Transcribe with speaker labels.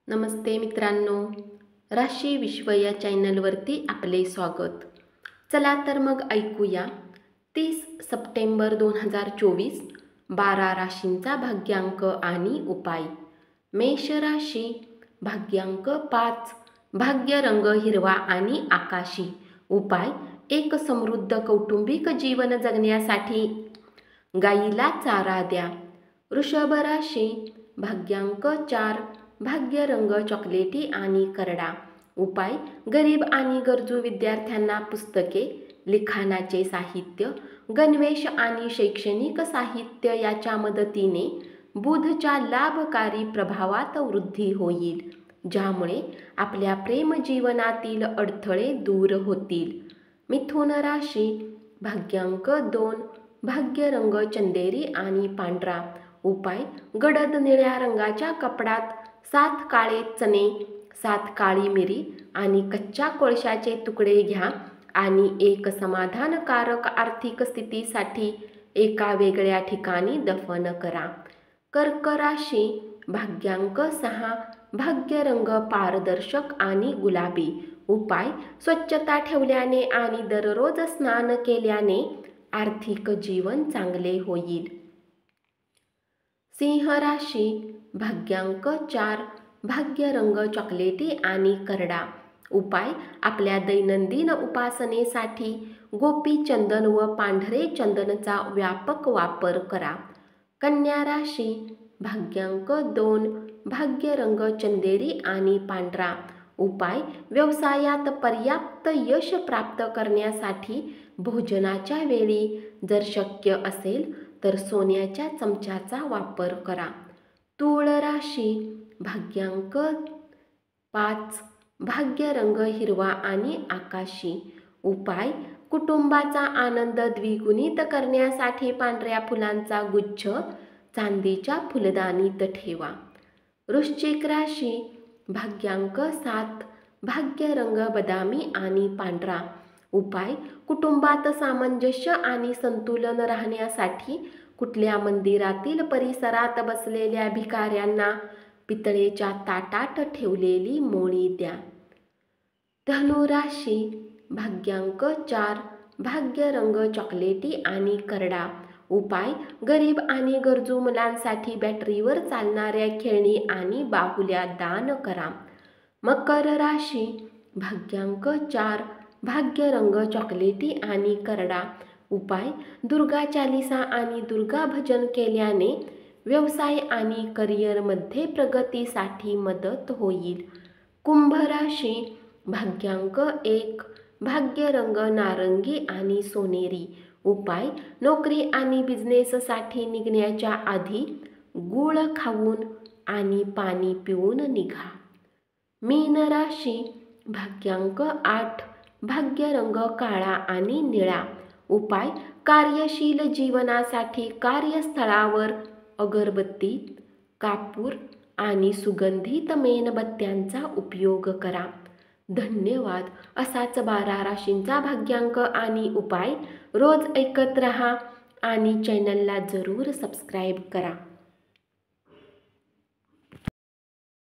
Speaker 1: नमस्ते मित्रांनो, राशी विश्व या चॅनलवरती आपले स्वागत. चला तर मग ऐकूया 30 सप्टेंबर 2024 12 राशींचा भाग्यांक आणि उपाय. मेष राशी, भाग्यांक 5, भाग्य रंग हिरवा आणि आकाशी. उपाय: एक समृद्ध कौटुंबिक जीवन जगण्यासाठी गाईला चारा द्या. वृषभ राशी, भाग्यांक 4, भाग्य रंग चॉकलेटी आणि करडा. उपाय: गरीब आणि गरजू विद्यार्थ्यांना पुस्तके, लिखाणाचे साहित्य, गणवेश आणि शैक्षणिक साहित्य याच्या मदतीने बुधच्या लाभकारी प्रभावात वृद्धी होईल, ज्यामुळे आपल्या प्रेमजीवनातील अडथळे दूर होतील. मिथुन राशी, भाग्यांक 2, भाग्य रंग चंदेरी आणि पांढरा. उपाय: गडद निळ्या रंगाच्या कपड्यात 7 काळे चणे, 7 काळी मिरी आणि कच्च्या कोळशाचे तुकडे घ्या आणि एक समाधानकारक आर्थिक स्थितीसाठी एका वेगळ्या ठिकाणी दफन करा. कर्क राशी, भाग्यांक 6, भाग्य रंग पारदर्शक आणि गुलाबी. उपाय: स्वच्छता ठेवल्याने आणि दररोज स्नान केल्याने आर्थिक जीवन चांगले होईल. सिंह राशी, भाग्यांक 4, भाग्य रंग चॉकलेटी आणि करडा. उपाय: आपल्या दैनंदिन उपासनेसाठी गोपी चंदन व पांढरे चंदनचा व्यापक वापर करा. कन्या राशी, भाग्यांक 2, भाग्य रंग चंदेरी आणि पांढरा. उपाय: व्यवसायात पर्याप्त यश प्राप्त करण्यासाठी भोजनाच्या वेळी जर शक्य असेल तर सोन्याच्या चमच्याचा वापर करा. तूळ राशी, भाग्यांक 5, भाग्य रंग हिरवा आणि आकाशी. उपाय: कुटुंबाचा आनंद द्विगुणित करण्यासाठी पांढऱ्या फुलांचा गुच्छ चांदीच्या फुलदाणीत ठेवा. वृश्चिक राशी, भाग्यांक 7, भाग्य रंग बदामी आणि पांढरा. उपाय: कुटुंबात सामंजस्य आणि संतुलन राहण्यासाठी कुठल्या मंदिरातील परिसरात बसलेल्या भिकाऱ्यांना पितळेच्या ताटात ठेवलेली मोळी द्या. धनु राशी, भाग्यांक 4, भाग्य रंग चॉकलेटी आणि करडा. उपाय: गरीब आणि गरजू मुलांसाठी बॅटरीवर चालणाऱ्या खेळणी आणि बाहुल्या दान करा. मकर राशी, भाग्यांक 4, भाग्य रंग चॉकलेटी आणि करडा. उपाय: दुर्गा चालिसा आणि दुर्गा भजन केल्याने व्यवसाय आणि करिअरमध्ये प्रगतीसाठी मदत होईल. कुंभ राशी, भाग्यांक 1, भाग्य रंग नारंगी आणि सोनेरी. उपाय: नोकरी आणि बिझनेससाठी निघण्याच्या आधी गूळ खाऊन आणि पाणी पिऊन निघा. मीन राशी, भाग्यांक 8, भाग्य रंग काळा आणि निळा. उपाय: कार्यशील जीवनासाठी कार्यस्थळावर अगरबत्ती, कापूर आणि सुगंधित मेणबत्त्यांचा उपयोग करा. धन्यवाद. असाच 12 राशींचा भाग्यांक आणि उपाय रोज ऐकत रहा आणि चॅनलला जरूर सबस्क्राईब करा.